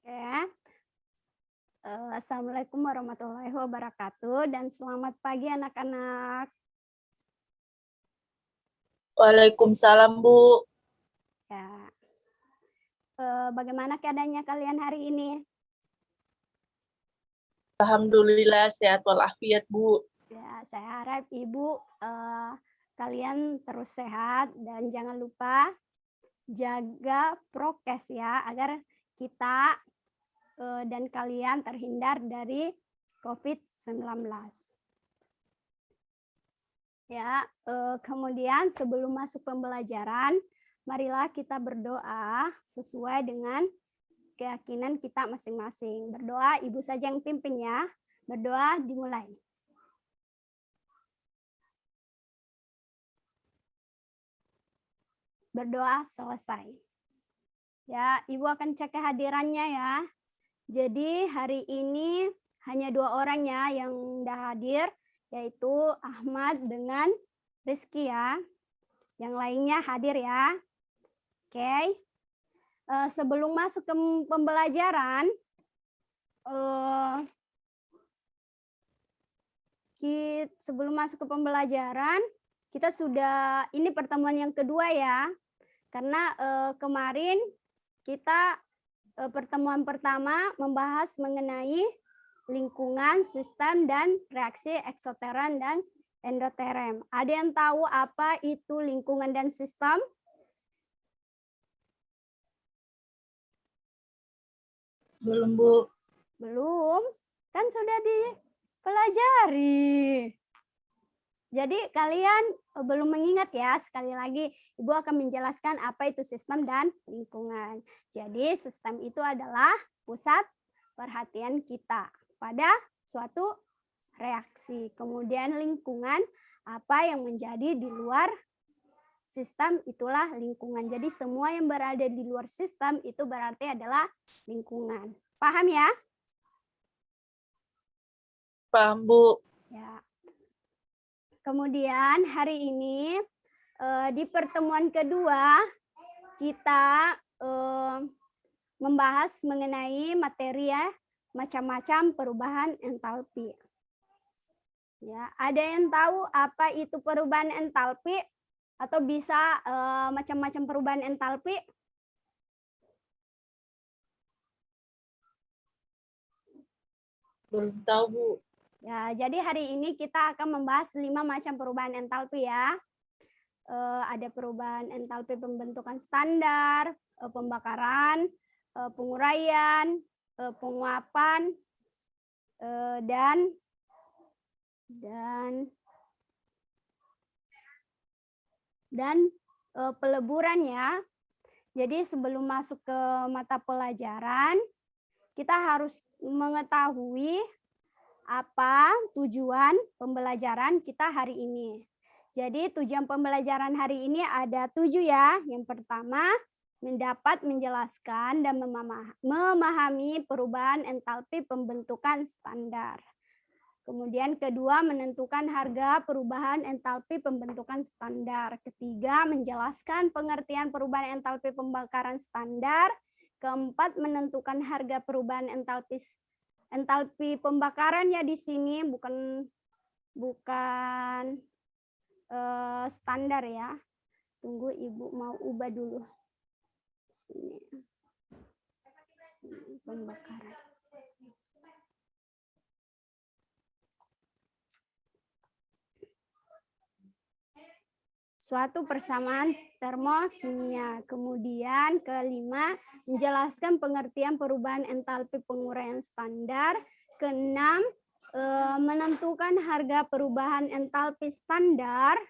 Oke. Assalamualaikum warahmatullahi wabarakatuh dan selamat pagi anak-anak. Waalaikumsalam, Bu. Ya. Bagaimana keadaannya kalian hari ini? Alhamdulillah sehat walafiat, Bu. Ya, saya harap Ibu kalian terus sehat dan jangan lupa jaga prokes ya agar kita dan kalian terhindar dari COVID-19. Ya, kemudian sebelum masuk pembelajaran, marilah kita berdoa sesuai dengan keyakinan kita masing-masing. Berdoa, Ibu saja yang pimpin ya. Berdoa dimulai. Berdoa selesai. Ya, Ibu akan cek kehadirannya ya. Jadi hari ini hanya 2 orang ya yang udah hadir, yaitu Ahmad dengan Rizky ya. Yang lainnya hadir ya. Oke. Sebelum masuk ke pembelajaran, kita sudah, ini pertemuan yang kedua ya. Karena kemarin kita pertemuan pertama membahas mengenai lingkungan, sistem, dan reaksi eksoteran dan endoterem. Ada yang tahu apa itu lingkungan dan sistem? Belum, Bu. Belum, kan sudah dipelajari. Jadi kalian belum mengingat ya, sekali lagi Ibu akan menjelaskan apa itu sistem dan lingkungan. Jadi sistem itu adalah pusat perhatian kita pada suatu reaksi. Kemudian lingkungan, apa yang menjadi di luar sistem itulah lingkungan. Jadi semua yang berada di luar sistem itu berarti adalah lingkungan. Paham ya? Paham, Bu. Ya. Kemudian hari ini di pertemuan kedua kita membahas mengenai materi ya, macam-macam perubahan entalpi. Ya, ada yang tahu apa itu perubahan entalpi atau bisa macam-macam perubahan entalpi? Belum tahu, Bu. Ya, jadi hari ini kita akan membahas 5 macam perubahan entalpi ya. Ada perubahan entalpi pembentukan standar, pembakaran, penguraian, penguapan, dan peleburan ya. Jadi sebelum masuk ke mata pelajaran, kita harus mengetahui apa tujuan pembelajaran kita hari ini. Jadi tujuan pembelajaran hari ini ada 7 ya. Yang pertama, mendapat menjelaskan dan memahami perubahan entalpi pembentukan standar. Kemudian kedua, menentukan harga perubahan entalpi pembentukan standar. Ketiga, menjelaskan pengertian perubahan entalpi pembakaran standar. Keempat, menentukan harga perubahan entalpi pembakarannya di sini bukan standar ya. Tunggu Ibu mau ubah dulu. Sini pembakaran. Suatu persamaan termokimia. Kemudian kelima, menjelaskan pengertian perubahan entalpi penguraian standar. Keenam, menentukan harga perubahan entalpi standar,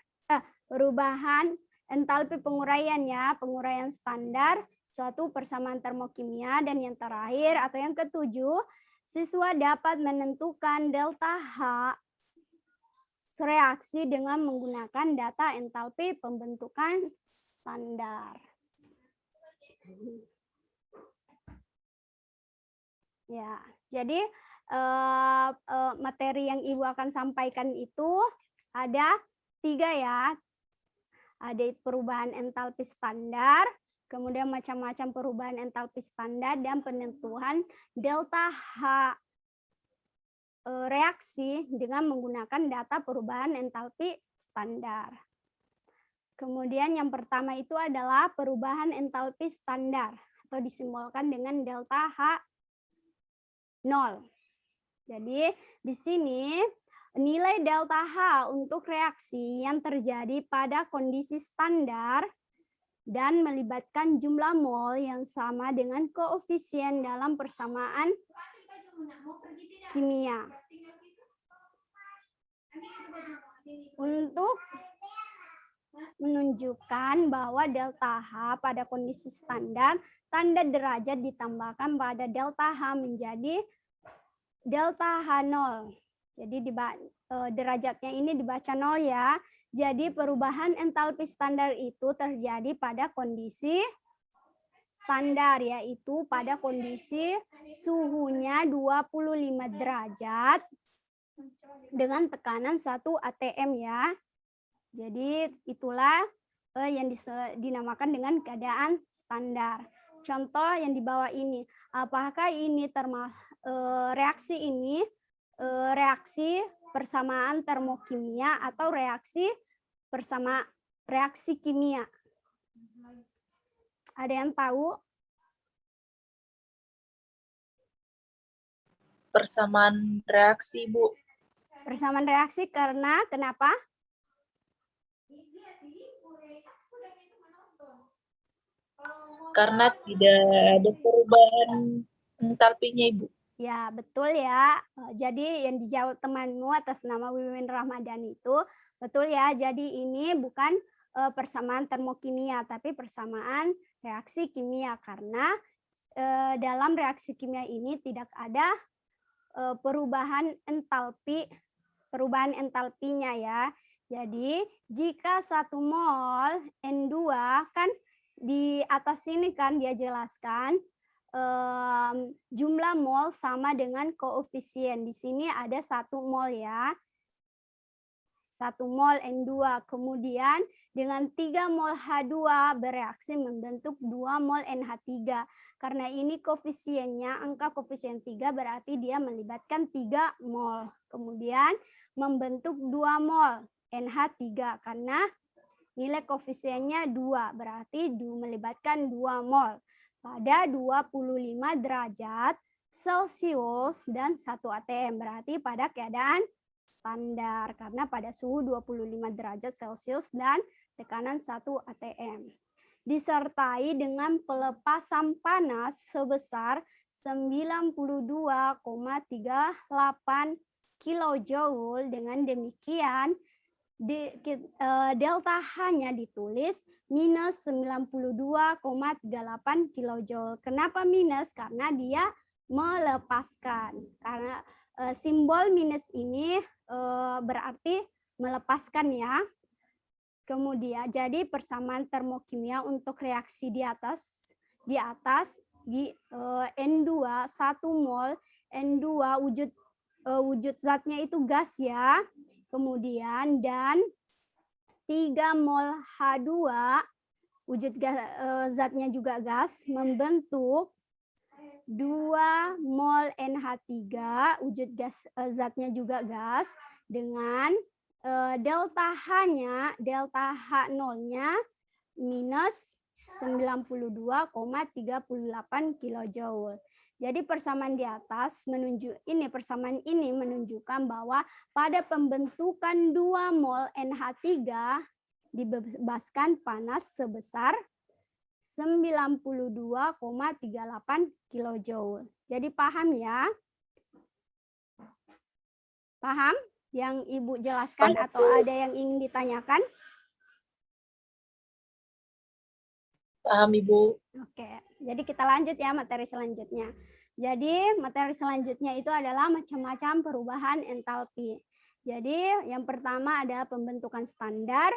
perubahan entalpi penguraian ya, penguraian standar, suatu persamaan termokimia. Dan yang terakhir atau yang ketujuh, siswa dapat menentukan delta H reaksi dengan menggunakan data entalpi pembentukan standar. Ya, jadi materi yang Ibu akan sampaikan itu ada 3 ya. Ada perubahan entalpi standar, kemudian macam-macam perubahan entalpi standar dan penentuan delta H reaksi dengan menggunakan data perubahan entalpi standar. Kemudian yang pertama itu adalah perubahan entalpi standar atau disimbolkan dengan delta H0. Jadi di sini nilai delta H untuk reaksi yang terjadi pada kondisi standar dan melibatkan jumlah mol yang sama dengan koefisien dalam persamaan kimia. Untuk menunjukkan bahwa delta H pada kondisi standar, tanda derajat ditambahkan pada delta H menjadi delta H0. Jadi derajatnya ini dibaca 0 ya. Jadi perubahan entalpi standar itu terjadi pada kondisi standar, yaitu pada kondisi suhunya 25 derajat dengan tekanan 1 atm ya. Jadi itulah yang dinamakan dengan keadaan standar. Contoh yang di bawah ini, apakah ini reaksi ini reaksi persamaan termokimia atau reaksi kimia? Ada yang tahu? Persamaan reaksi, Bu. Persamaan reaksi kenapa? Karena tidak ada perubahan entalpinya, Ibu. Ya, betul ya. Jadi yang dijawab temanmu atas nama Wiwin Ramadhani itu betul ya. Jadi ini bukan persamaan termokimia, tapi persamaan reaksi kimia karena dalam reaksi kimia ini tidak ada perubahan entalpinya ya. Jadi jika 1 mol N2 kan di atas sini kan dia jelaskan jumlah mol sama dengan koefisien. Di sini ada 1 mol ya. 1 mol N2. Kemudian dengan 3 mol H2 bereaksi membentuk 2 mol NH3. Karena ini koefisiennya, angka koefisien 3 berarti dia melibatkan 3 mol. Kemudian membentuk 2 mol NH3 karena nilai koefisiennya 2 berarti melibatkan 2 mol pada 25 derajat Celcius dan 1 atm berarti pada keadaan standar karena pada suhu 25 derajat Celcius dan tekanan 1 atm. Disertai dengan pelepasan panas sebesar 92,38 kilojoule. Dengan demikian delta H-nya ditulis minus 92,38 kilojoule. Kenapa minus? Karena dia melepaskan. Karena simbol minus ini berarti melepaskan ya. Kemudian jadi persamaan termokimia untuk reaksi di atas N2 1 mol N2 wujud zatnya itu gas ya. Kemudian dan 3 mol H2 wujud zatnya juga gas membentuk 2 mol NH3 wujud zatnya juga gas dengan delta H-nya, delta H0-nya minus 92,38 kilojoule. Jadi persamaan di atas persamaan ini menunjukkan bahwa pada pembentukan 2 mol NH3 dibebaskan panas sebesar 92,38 kilojoule. Jadi paham ya? Paham yang Ibu jelaskan atau ada yang ingin ditanyakan? Paham, Ibu. Oke, jadi kita lanjut ya materi selanjutnya. Jadi materi selanjutnya itu adalah macam-macam perubahan entalpi. Jadi yang pertama ada pembentukan standar,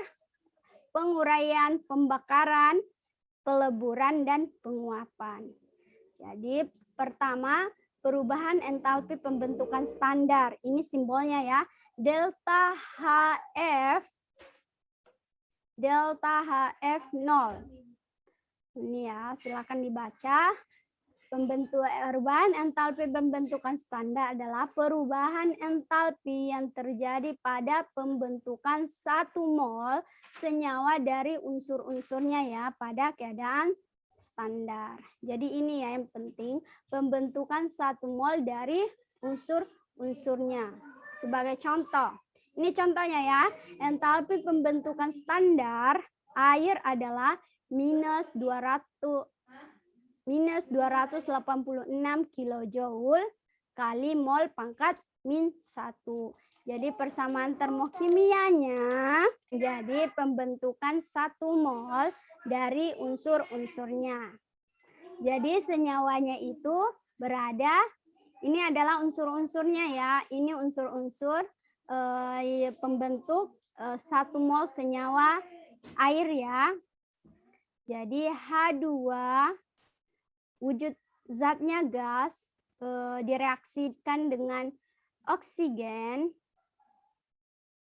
penguraian, pembakaran, peleburan, dan penguapan. Jadi pertama perubahan entalpi pembentukan standar. Ini simbolnya ya. Delta HF 0. Ini ya, silakan dibaca. Perubahan entalpi pembentukan standar adalah perubahan entalpi yang terjadi pada pembentukan 1 mol senyawa dari unsur-unsurnya ya pada keadaan standar. Jadi ini ya yang penting, pembentukan 1 mol dari unsur-unsurnya. Sebagai contoh, ini contohnya ya, entalpi pembentukan standar air adalah minus 286 kilojoule kali mol pangkat min 1. Jadi persamaan termokimianya jadi pembentukan 1 mol dari unsur-unsurnya. Jadi senyawanya itu berada, ini adalah unsur-unsurnya ya, ini unsur-unsur pembentuk 1 mol senyawa air ya. Jadi H2 wujud zatnya gas direaksikan dengan oksigen,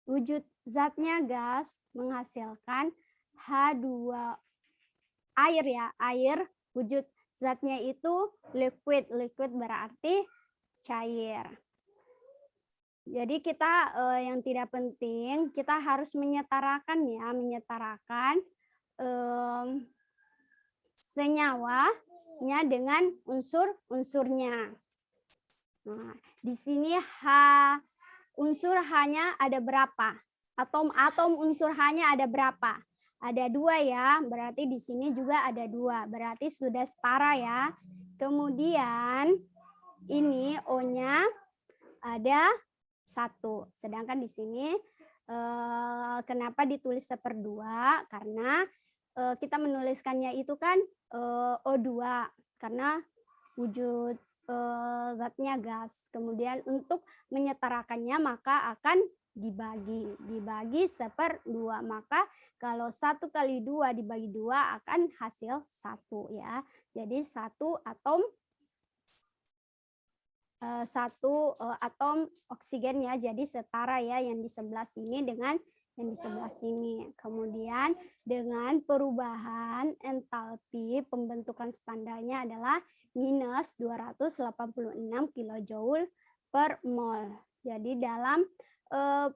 wujud zatnya gas menghasilkan H2 air ya, air wujud zatnya itu liquid, liquid berarti cair. Jadi kita yang tidak penting, kita harus menyetarakan ya, menyetarakan senyawanya dengan unsur-unsurnya. Nah, di sini unsur hanya ada berapa? Atom unsur hanya ada berapa? Ada 2 ya, berarti di sini juga ada 2, berarti sudah setara ya. Kemudian ini O-nya ada 1, sedangkan di sini kenapa ditulis 1/2? Karena kita menuliskannya itu kan O2 karena wujud zatnya gas. Kemudian untuk menyetarakannya maka akan dibagi 1/2. Maka kalau 1 kali 2 dibagi 2 akan hasil 1 ya. Jadi 1 atom oksigen ya, jadi setara ya yang di sebelah sini dengan yang di sebelah sini. Kemudian dengan perubahan entalpi pembentukan standarnya adalah minus 286 kilojoule per mol. Jadi dalam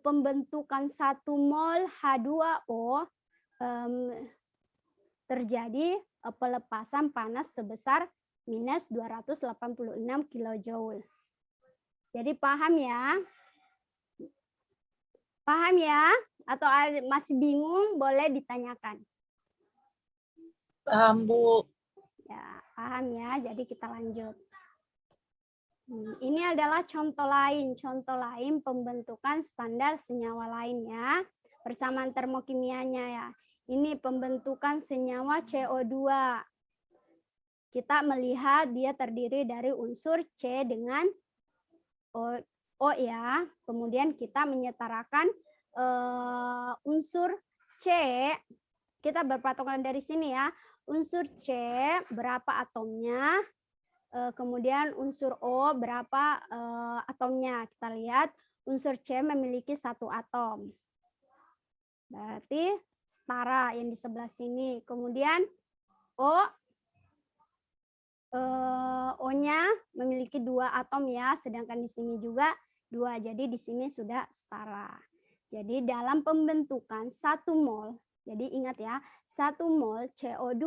pembentukan 1 mol H2O terjadi pelepasan panas sebesar minus 286 kilojoule. Jadi paham ya? Paham ya? Atau masih bingung boleh ditanyakan. Paham, Bu. Ya, paham ya. Jadi kita lanjut. Ini adalah contoh lain pembentukan standar senyawa lainnya. Persamaan termokimianya ya. Ini pembentukan senyawa CO2. Kita melihat dia terdiri dari unsur C dengan O ya. Kemudian kita menyetarakan unsur C, kita berpatokan dari sini ya. Unsur C berapa atomnya, kemudian unsur O berapa atomnya. Kita lihat unsur C memiliki 1 atom. Berarti setara yang di sebelah sini. Kemudian O-nya memiliki 2 atom ya, sedangkan di sini juga 2. Jadi di sini sudah setara. Jadi dalam pembentukan 1 mol, jadi ingat ya, 1 mol CO2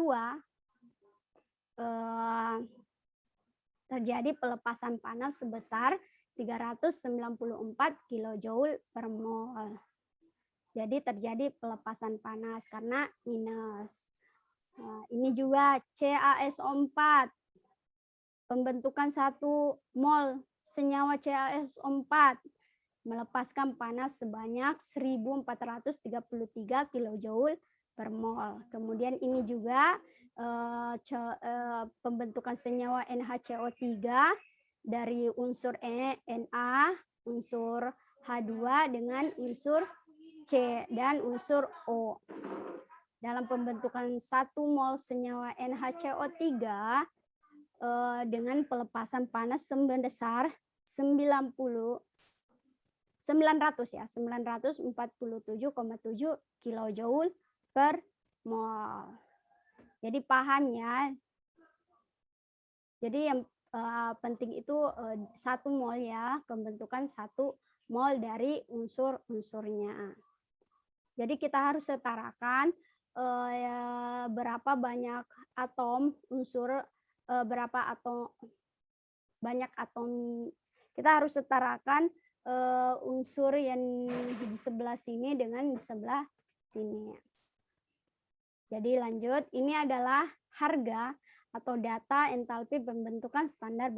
terjadi pelepasan panas sebesar 394 kilojoule per mol. Jadi terjadi pelepasan panas karena minus. Nah, ini juga CaSO4. Pembentukan 1 mol senyawa CaSO4 melepaskan panas sebanyak 1433 kilojoule per mol. Kemudian ini juga pembentukan senyawa NaCO3 dari unsur Na, unsur H2 dengan unsur C dan unsur O. Dalam pembentukan 1 mol senyawa NaCO3 dengan pelepasan panas sebesar 947,7 kilojoule per mol. Jadi paham ya. Jadi yang penting itu 1 mol ya, pembentukan 1 mol dari unsur-unsurnya. Jadi kita harus setarakan berapa banyak atom unsur, berapa atom banyak atom. Kita harus setarakan unsur yang di sebelah sini dengan di sebelah sini. Jadi lanjut, ini adalah harga atau data entalpi pembentukan standar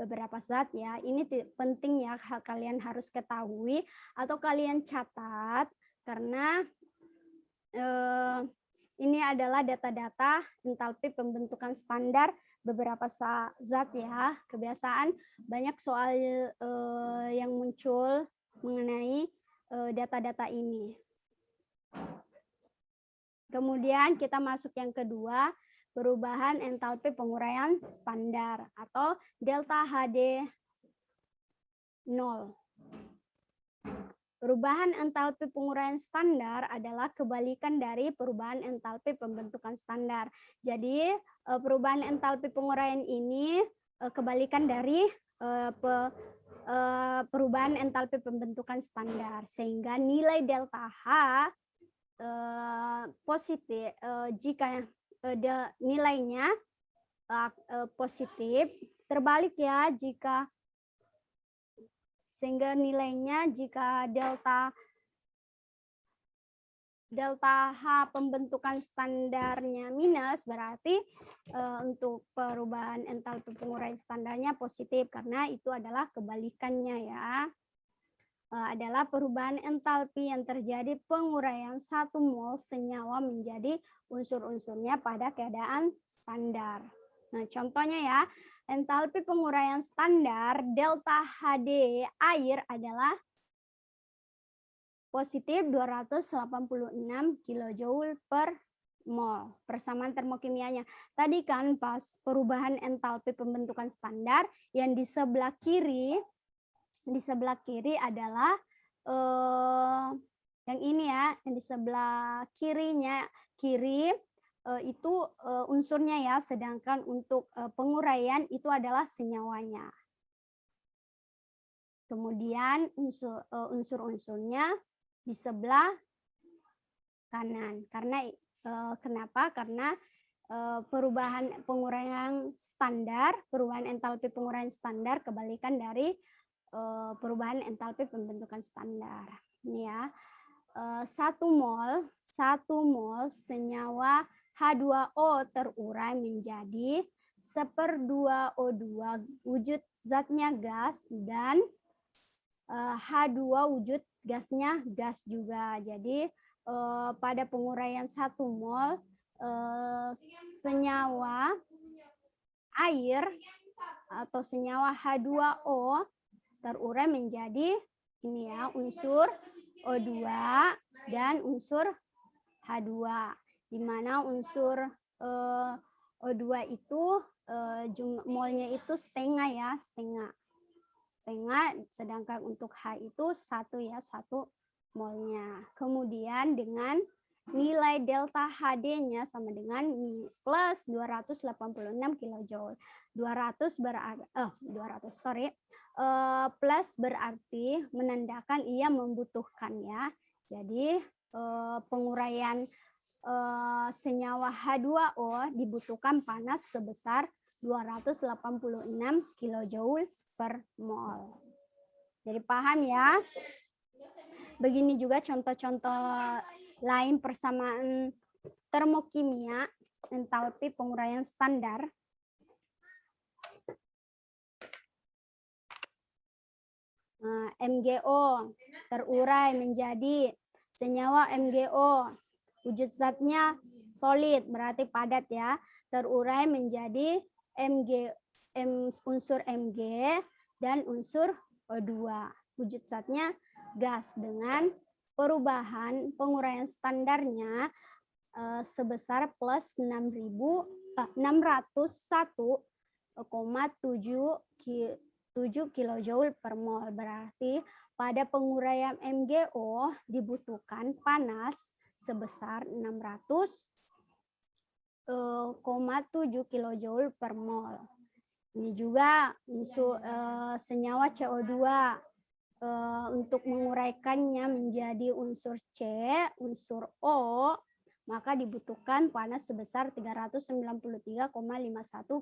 beberapa zat ya. Ini penting ya, kalian harus ketahui atau kalian catat karena ini adalah data-data entalpi pembentukan standar beberapa zat ya. Kebiasaan banyak soal yang muncul mengenai data-data ini. Kemudian kita masuk yang kedua, perubahan entalpi penguraian standar atau delta HD 0. Perubahan entalpi penguraian standar adalah kebalikan dari perubahan entalpi pembentukan standar. Jadi perubahan entalpi penguraian ini kebalikan dari perubahan entalpi pembentukan standar, sehingga nilai delta H positif jika nilainya positif, terbalik ya jika sehingga nilainya jika delta H pembentukan standarnya minus, berarti untuk perubahan entalpi penguraian standarnya positif, karena itu adalah kebalikannya ya. Adalah perubahan entalpi yang terjadi penguraian 1 mol senyawa menjadi unsur-unsurnya pada keadaan standar. Nah, contohnya ya, entalpi penguraian standar delta HD air adalah positif 286 kJ per mol. Persamaan termokimianya. Tadi kan pas perubahan entalpi pembentukan standar yang di sebelah kiri adalah yang ini ya, yang di sebelah kiri itu unsurnya ya, sedangkan untuk penguraian itu adalah senyawanya. Kemudian unsur-unsurnya di sebelah kanan. Karena kenapa? Karena perubahan penguraian standar, perubahan entalpi penguraian standar kebalikan dari perubahan entalpi pembentukan standar. Ini ya, 1 mol senyawa H2O terurai menjadi 1/2 O2 wujud zatnya gas dan H2 wujud gasnya gas juga. Jadi pada penguraian 1 mol senyawa air atau senyawa H2O terurai menjadi ini ya, unsur O2 dan unsur H2, di mana unsur O2 itu molnya itu setengah ya, setengah, sedangkan untuk H itu 1 ya, 1 molnya. Kemudian dengan nilai delta HD-nya sama dengan plus 286 kJ. 200 berarti plus berarti menandakan ia membutuhkan ya. Jadi penguraian senyawa H2O dibutuhkan panas sebesar 286 kJ per mol. Jadi paham ya? Begini juga contoh-contoh lain persamaan termokimia entalpi penguraian standar. MgO terurai menjadi senyawa MgO, wujud zatnya solid berarti padat ya, terurai menjadi unsur Mg dan unsur O2, wujud zatnya gas dengan perubahan penguraian standarnya sebesar plus 601,7 kJ per mol. Berarti pada penguraian MgO dibutuhkan panas sebesar kilojoule per mol. Ini juga unsur senyawa CO2 untuk menguraikannya menjadi unsur C, unsur O, maka dibutuhkan panas sebesar 393,51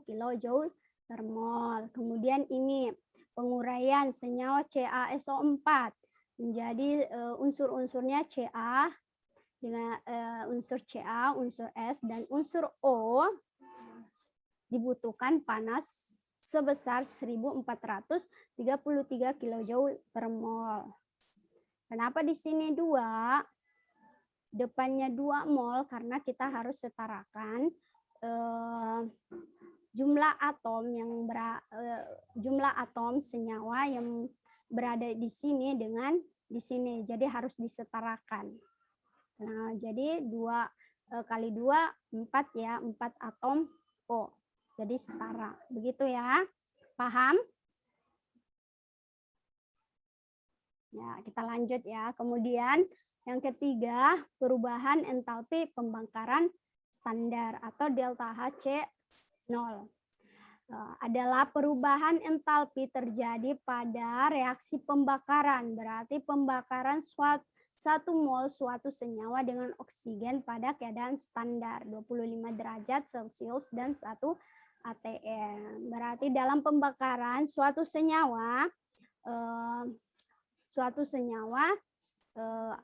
kilojoule per mol. Kemudian ini penguraian senyawa CaSO4 menjadi unsur-unsurnya Ca dengan unsur Ca, unsur S, dan unsur O dibutuhkan panas sebesar 1433 kilojoule per mol. Kenapa di sini 2? Depannya 2 mol karena kita harus setarakan jumlah atom senyawa yang berada di sini dengan di sini. Jadi harus disetarakan. Nah, jadi 2 kali 2 4 ya, 4 atom O. Jadi setara. Begitu ya. Paham? Ya, kita lanjut ya. Kemudian yang ketiga, perubahan entalpi pembakaran standar atau delta HC0. Adalah perubahan entalpi terjadi pada reaksi pembakaran. Berarti pembakaran 1 mol suatu senyawa dengan oksigen pada keadaan standar 25 derajat Celcius dan 1 atm. Berarti dalam pembakaran suatu senyawa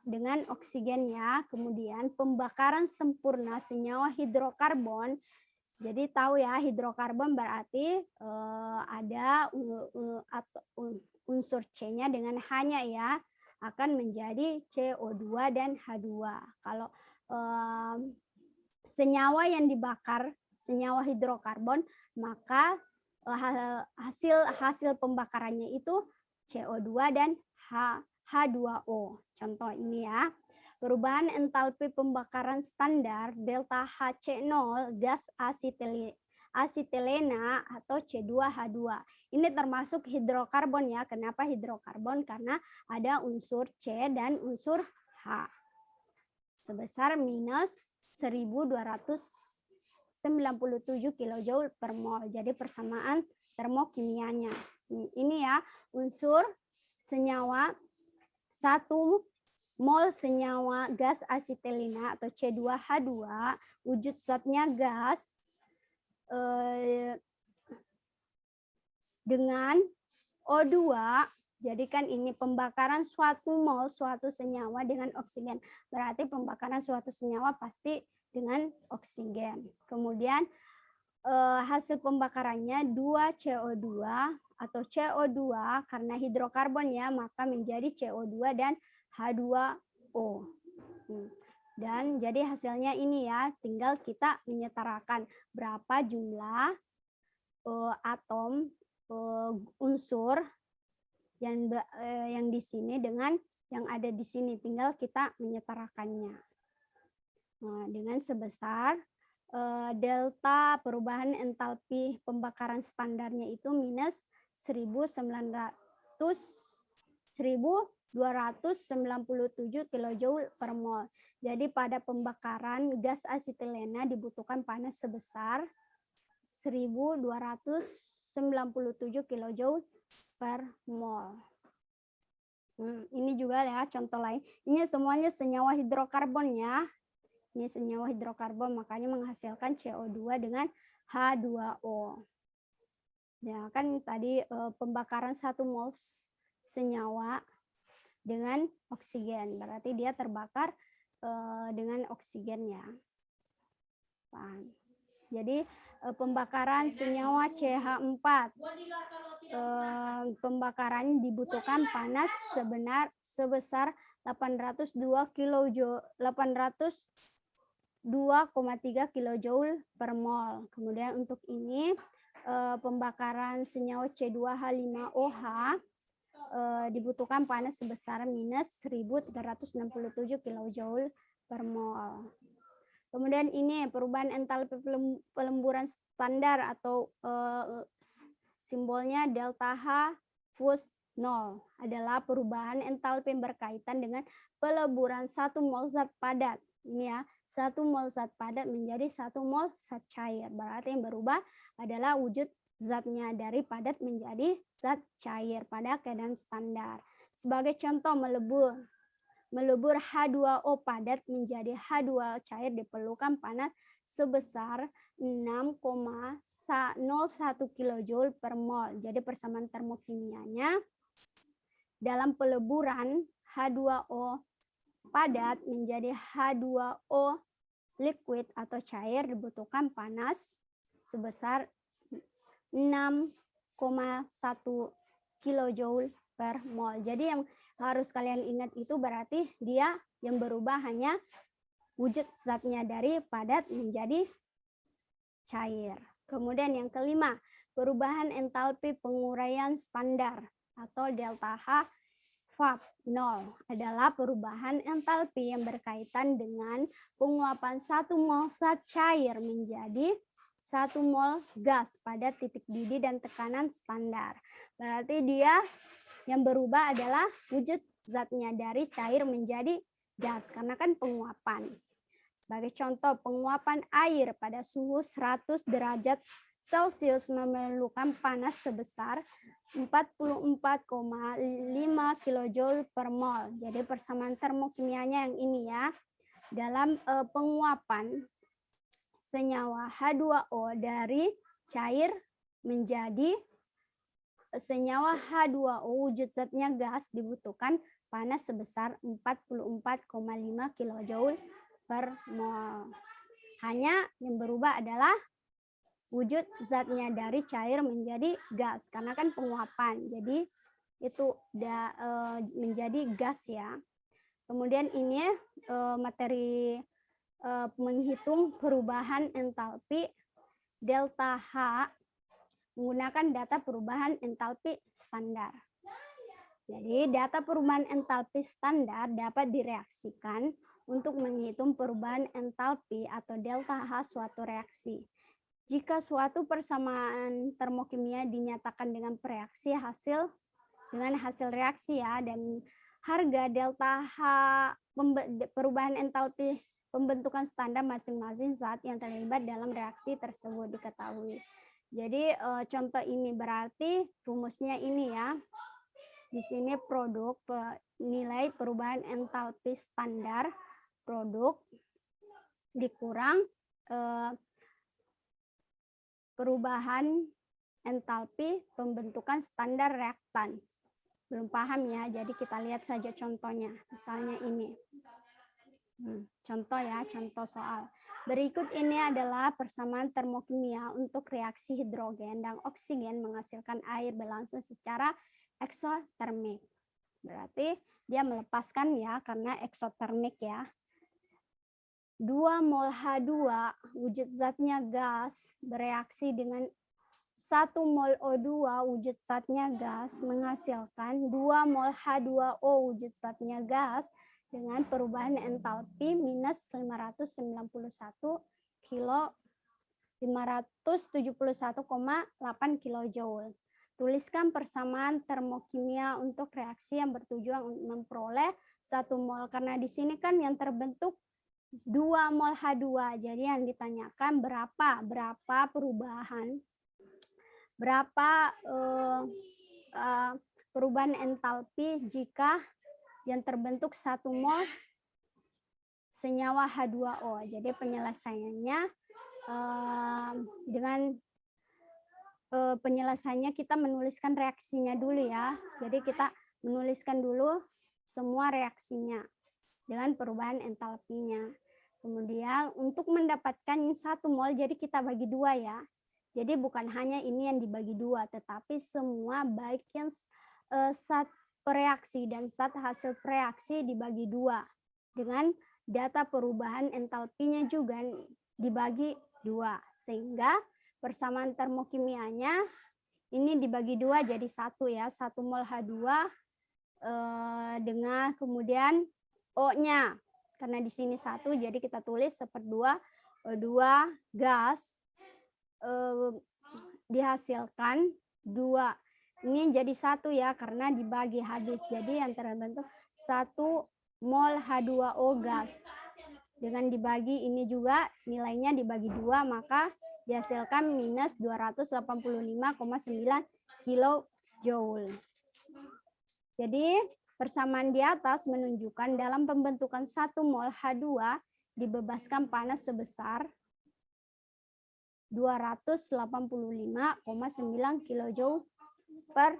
dengan oksigen ya. Kemudian pembakaran sempurna senyawa hidrokarbon. Jadi tahu ya, hidrokarbon berarti ada unsur C-nya dengan H-nya ya, akan menjadi CO2 dan H2. Kalau senyawa yang dibakar senyawa hidrokarbon, maka hasil pembakarannya itu CO2 dan H2O. Contoh ini ya. Perubahan entalpi pembakaran standar delta HC0 gas asetilena atau C2H2. Ini termasuk hidrokarbon ya. Kenapa hidrokarbon? Karena ada unsur C dan unsur H. Sebesar minus 1297 kilojoule per mol. Jadi persamaan termokimianya. Ini ya, unsur senyawa 1 mol senyawa gas asetilena atau C2H2, wujud zatnya gas dengan O2. Jadi kan ini pembakaran suatu mol suatu senyawa dengan oksigen. Berarti pembakaran suatu senyawa pasti dengan oksigen. Kemudian hasil pembakarannya 2 CO2 atau CO2 karena hidrokarbon ya, maka menjadi CO2 dan H2O. Dan jadi hasilnya ini ya, tinggal kita menyetarakan berapa jumlah atom unsur yang di sini dengan yang ada di sini, tinggal kita menyetarakannya. Nah, dengan sebesar delta perubahan entalpi pembakaran standarnya itu minus 1297 kilojoule per mol. Jadi pada pembakaran gas asetilena dibutuhkan panas sebesar 1297 kilojoule per mol. Ini juga ya contoh lain. Ini semuanya senyawa hidrokarbon ya. Ini senyawa hidrokarbon, makanya menghasilkan CO2 dengan H2O. Ya kan tadi pembakaran 1 mol senyawa dengan oksigen, berarti dia terbakar dengan oksigen ya. Jadi pembakaran senyawa CH4, pembakaran dibutuhkan panas sebesar 802,3 kilojoule per mol. Kemudian untuk ini pembakaran senyawa C2H5OH dibutuhkan panas sebesar minus 1367 kilojoule per mol. Kemudian ini perubahan entalpi pelemburan standar atau simbolnya delta H fus 0 adalah perubahan entalpi yang berkaitan dengan peleburan 1 mol zat padat Ini ya, 1 mol zat padat menjadi 1 mol zat cair. Berarti yang berubah adalah wujud zatnya dari padat menjadi zat cair pada keadaan standar. Sebagai contoh, melebur H2O padat menjadi H2O cair diperlukan panas sebesar 6,01 kJ per mol. Jadi persamaan termokimianya dalam peleburan H2O padat menjadi H2O liquid atau cair dibutuhkan panas sebesar 6,1 kJ per mol. Jadi yang harus kalian ingat itu berarti dia yang berubah hanya wujud zatnya dari padat menjadi cair. Kemudian yang kelima, perubahan entalpi penguraian standar atau delta H VAP 0 adalah perubahan entalpi yang berkaitan dengan penguapan 1 mol zat cair menjadi 1 mol gas pada titik didih dan tekanan standar. Berarti dia yang berubah adalah wujud zatnya dari cair menjadi gas karena kan penguapan. Sebagai contoh, penguapan air pada suhu 100 derajat Celcius memerlukan panas sebesar 44,5 kJ per mol. Jadi persamaan termokimianya yang ini ya. Dalam penguapan senyawa H2O dari cair menjadi senyawa H2O wujud zatnya gas dibutuhkan panas sebesar 44,5 kJ per mol. Hanya yang berubah adalah wujud zatnya dari cair menjadi gas karena kan penguapan. Jadi itu menjadi gas ya. Kemudian ini materi menghitung perubahan entalpi delta H menggunakan data perubahan entalpi standar. Jadi data perubahan entalpi standar dapat direaksikan untuk menghitung perubahan entalpi atau delta H suatu reaksi. Jika suatu persamaan termokimia dinyatakan dengan reaksi hasil reaksi ya, dan harga delta H perubahan entalpi pembentukan standar masing-masing zat yang terlibat dalam reaksi tersebut diketahui. Jadi contoh ini berarti rumusnya ini ya. Di sini produk nilai perubahan entalpi standar produk dikurang perubahan entalpi pembentukan standar reaktan. Belum paham ya, jadi kita lihat saja contohnya. Misalnya ini. Contoh ya, contoh soal. Berikut ini adalah persamaan termokimia untuk reaksi hidrogen dan oksigen menghasilkan air berlangsung secara eksotermik. Berarti dia melepaskan ya, karena eksotermik ya. 2 mol H2 wujud zatnya gas bereaksi dengan 1 mol O2 wujud zatnya gas menghasilkan 2 mol H2O wujud zatnya gas dengan perubahan entalpi minus 571,8 kJ. Tuliskan persamaan termokimia untuk reaksi yang bertujuan untuk memperoleh 1 mol. Karena di sini kan yang terbentuk 2 mol H2. Jadi yang ditanyakan berapa perubahan, berapa perubahan entalpi jika yang terbentuk 1 mol senyawa H2O. Jadi penyelesaiannya dengan penyelesaiannya kita menuliskan reaksinya dulu ya. Jadi kita menuliskan dulu semua reaksinya dengan perubahan entalpinya. Kemudian untuk mendapatkan 1 mol, jadi kita bagi 2 ya. Jadi bukan hanya ini yang dibagi 2, tetapi semua baik yang zat reaksi dan zat hasil reaksi dibagi 2. Dengan data perubahan entalpinya juga dibagi 2. Sehingga persamaan termokimianya ini dibagi 2 jadi 1 ya. 1 mol H2 dengan kemudian O-nya. Karena di sini 1, jadi kita tulis 1/2 O2 gas dihasilkan 2. Ini jadi 1 ya, karena dibagi habis. Jadi yang terbentuk 1 mol H2O gas. dengan dibagi ini juga nilainya dibagi 2, maka dihasilkan minus 285,9 kilojoule. Jadi persamaan di atas menunjukkan dalam pembentukan 1 mol H2 dibebaskan panas sebesar 285,9 kilojoule per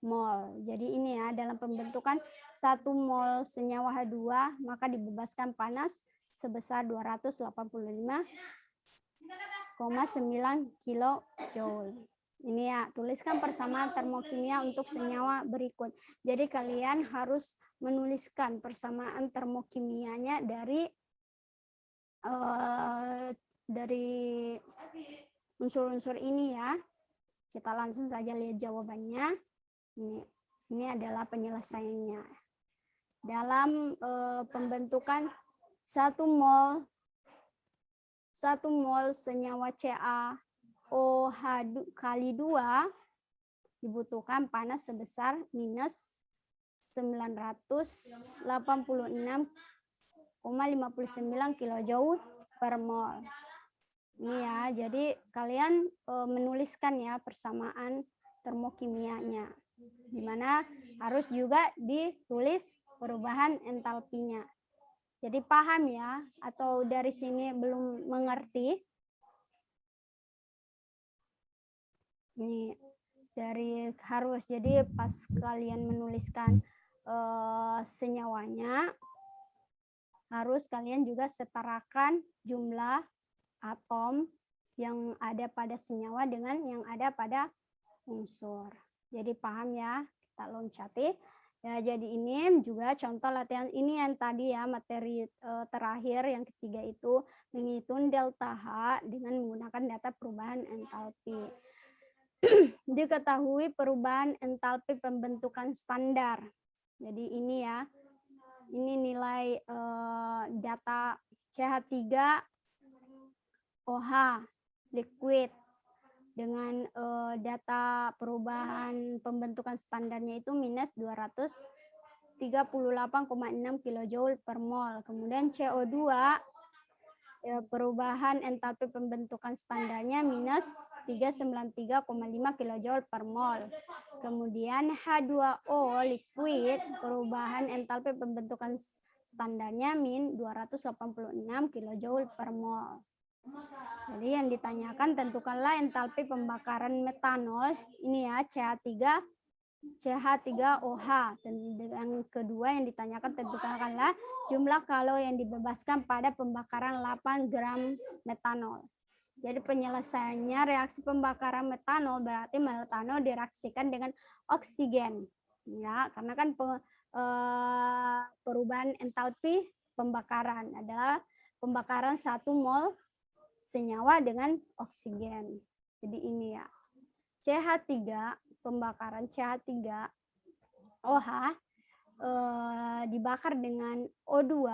mol. Jadi ini ya, dalam pembentukan 1 mol senyawa H2 maka dibebaskan panas sebesar 285,9 kilojoule. Ini ya, tuliskan persamaan termokimia untuk senyawa berikut. Jadi kalian harus menuliskan persamaan termokimianya dari unsur-unsur ini ya. Kita langsung saja lihat jawabannya. Ini adalah penyelesaiannya. Dalam pembentukan 1 mol senyawa CaOH kali 2 dibutuhkan panas sebesar minus 986,59 kilojoule per mol. Ini ya, jadi kalian menuliskan ya persamaan termokimianya, di mana harus juga ditulis perubahan entalpinya. Jadi paham ya, atau dari sini belum mengerti? Ini dari harus, jadi pas kalian menuliskan senyawanya, harus kalian juga setarakan jumlah atom yang ada pada senyawa dengan yang ada pada unsur. Jadi paham ya, kita loncati. Ya, jadi ini juga contoh latihan ini yang tadi ya, materi terakhir yang ketiga itu menghitung delta H dengan menggunakan data perubahan entalpi. Diketahui perubahan entalpi pembentukan standar. Jadi ini ya, ini nilai data CH3 OH liquid dengan data perubahan pembentukan standarnya itu minus 238,6 kilojoule per mol. Kemudian CO2 perubahan entalpi pembentukan standarnya minus 393,5 kilojoule per mol. Kemudian H2O liquid perubahan entalpi pembentukan standarnya min 286 kilojoule per mol. Jadi yang ditanyakan tentukanlah entalpi pembakaran metanol ini ya CH3OH. Dan yang kedua yang ditanyakan tentukanlah jumlah kalori yang dibebaskan pada pembakaran 8 gram metanol. Jadi penyelesaiannya reaksi pembakaran metanol berarti metanol direaksikan dengan oksigen ya, karena kan perubahan entalpi pembakaran adalah pembakaran 1 mol senyawa dengan oksigen. Jadi ini ya. CH3 pembakaran CH3OH dibakar dengan O2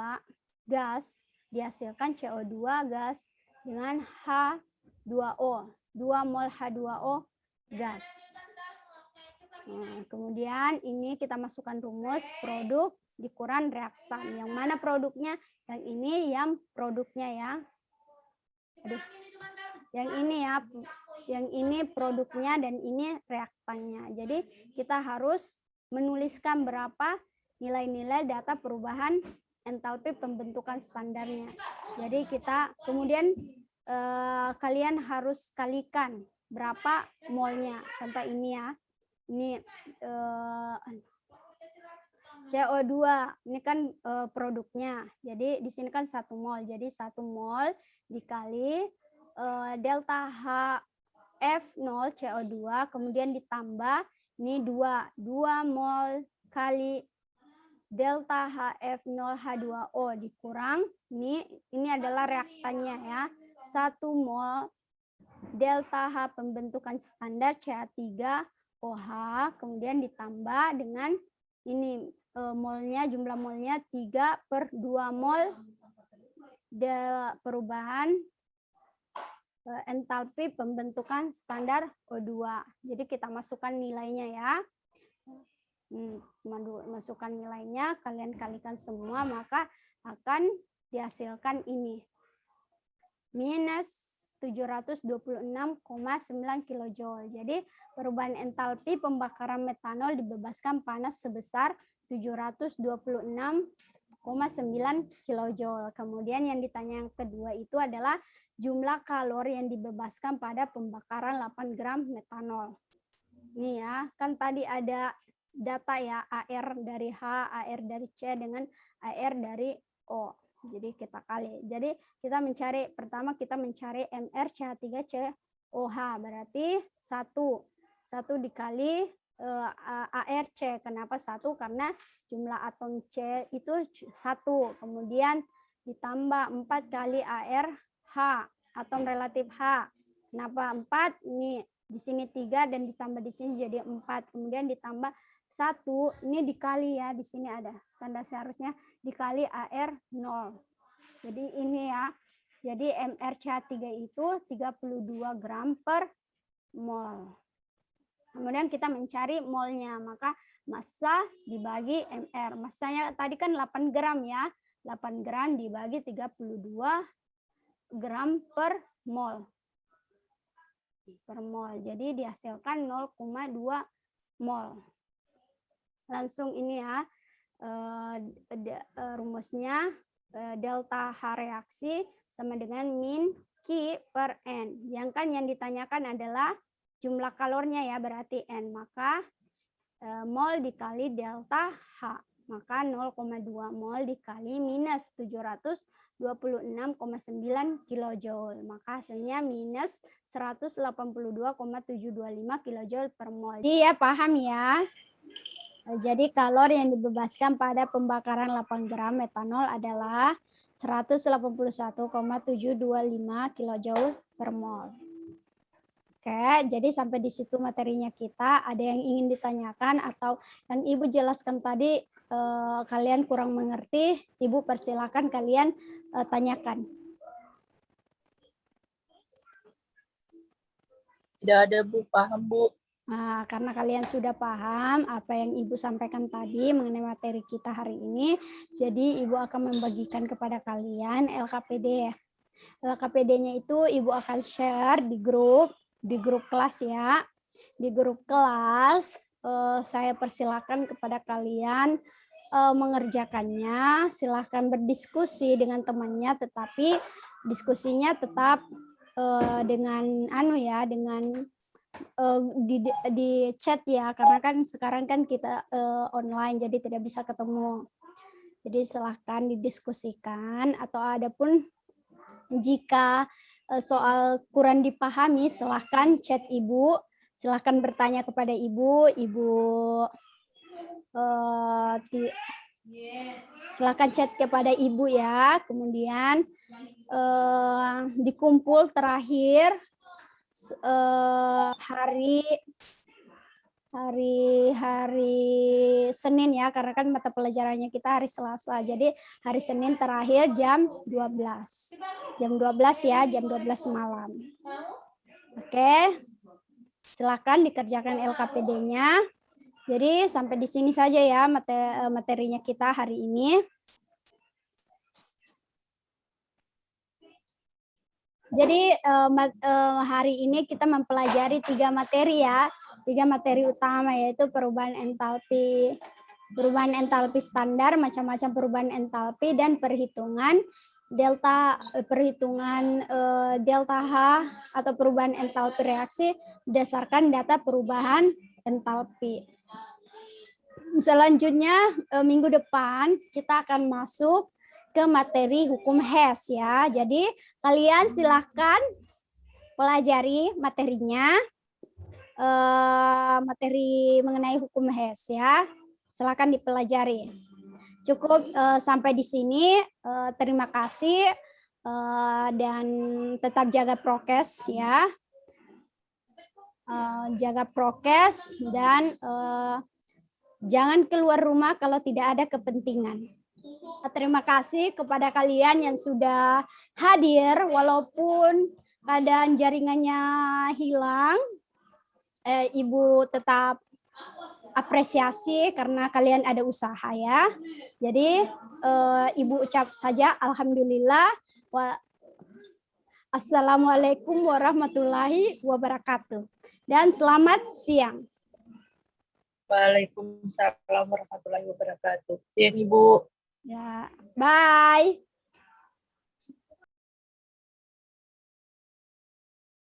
gas, dihasilkan CO2 gas dengan H2O, 2 mol H2O gas. Nah, kemudian ini kita masukkan rumus produk dikurang reaktan. Yang mana produknya? Yang ini yang produknya ya. Yang ini ya, yang ini produknya dan ini reaktannya. Jadi kita harus menuliskan berapa nilai-nilai data perubahan entalpi pembentukan standarnya. Jadi kita kemudian kalian harus kalikan berapa molnya. Contoh ini ya, ini CO2 ini kan produknya. Jadi di sini kan 1 mol. Jadi 1 mol dikali delta HF0 CO2 kemudian ditambah ini 2 mol kali delta HF0 H2O dikurang ini adalah reaktannya ya. 1 mol delta H pembentukan standar CH3OH kemudian ditambah dengan ini molnya, jumlah molnya 3/2 mol perubahan entalpi pembentukan standar O2. Jadi kita masukkan nilainya ya. Masukkan nilainya, kalian kalikan semua maka akan dihasilkan ini. Minus 726,9 kilojoule. Jadi perubahan entalpi pembakaran metanol dibebaskan panas sebesar 726,9 kilojoule. Kemudian yang ditanya yang kedua itu adalah jumlah kalori yang dibebaskan pada pembakaran 8 gram metanol. Ini ya, kan tadi ada data ya, AR dari H, AR dari C dengan AR dari O. Jadi kita kali. Jadi kita mencari, pertama kita mencari MrCH3COH, berarti 1 dikali ARC. Kenapa 1? Karena jumlah atom C itu 1. Kemudian ditambah 4 kali ARH, atom relatif H. Kenapa 4? Ini di sini 3 dan ditambah di sini jadi 4. Kemudian ditambah 1, ini dikali ya, di sini ada tanda seharusnya dikali AR0. Jadi ini ya, jadi MrCH3 itu 32 gram per mol. Kemudian kita mencari molnya, maka massa dibagi MR. Massanya tadi kan 8 gram ya, 8 gram dibagi 32 gram per mol. Jadi dihasilkan 0,2 mol. Langsung ini ya, rumusnya delta H reaksi sama dengan min Q per N. Yang kan yang ditanyakan adalah jumlah kalornya ya, berarti N. Maka mol dikali delta H. Maka 0,2 mol dikali minus 726,9 kilojoule. Maka hasilnya minus 182,725 kilojoule per mol. Jadi ya paham ya. Jadi kalori yang dibebaskan pada pembakaran 8 gram metanol adalah 181,725 kilojoule per mol. Oke, jadi sampai di situ materinya kita. Ada yang ingin ditanyakan atau yang Ibu jelaskan tadi kalian kurang mengerti, Ibu persilakan kalian tanyakan. Tidak ada, Bu. Paham, Bu. Nah, karena kalian sudah paham apa yang Ibu sampaikan tadi mengenai materi kita hari ini, jadi Ibu akan membagikan kepada kalian LKPD. LKPD-nya itu Ibu akan share di grup kelas ya. Di grup kelas saya persilakan kepada kalian mengerjakannya. Silahkan berdiskusi dengan temannya, tetapi diskusinya tetap dengan dengan di chat ya, karena kan sekarang kan kita online jadi tidak bisa ketemu. Jadi silahkan didiskusikan, atau adapun jika soal kurang dipahami silahkan chat Ibu, silahkan bertanya kepada Ibu. Silahkan chat kepada Ibu ya. Kemudian dikumpul terakhir hari Senin ya, karena kan mata pelajarannya kita hari Selasa. Jadi hari Senin terakhir jam 12. Jam 12 ya, jam 12 malam. Oke. Silakan dikerjakan LKPD-nya. Jadi sampai di sini saja ya materinya kita hari ini. Jadi hari ini kita mempelajari 3 materi ya, 3 materi utama, yaitu perubahan entalpi standar, macam-macam perubahan entalpi, dan perhitungan delta H atau perubahan entalpi reaksi berdasarkan data perubahan entalpi. Selanjutnya minggu depan kita akan masuk ke materi hukum Hess ya. Jadi kalian silahkan pelajari materinya, materi mengenai hukum Hess ya. Silahkan dipelajari. Cukup sampai di sini. Terima kasih dan tetap jaga prokes ya. Jaga prokes dan jangan keluar rumah kalau tidak ada kepentingan. Terima kasih kepada kalian yang sudah hadir walaupun keadaan jaringannya hilang. Ibu tetap apresiasi karena kalian ada usaha ya. Jadi Ibu ucap saja alhamdulillah. Assalamualaikum warahmatullahi wabarakatuh. Dan selamat siang. Waalaikumsalam warahmatullahi wabarakatuh. Siang Ibu. Ya, bye.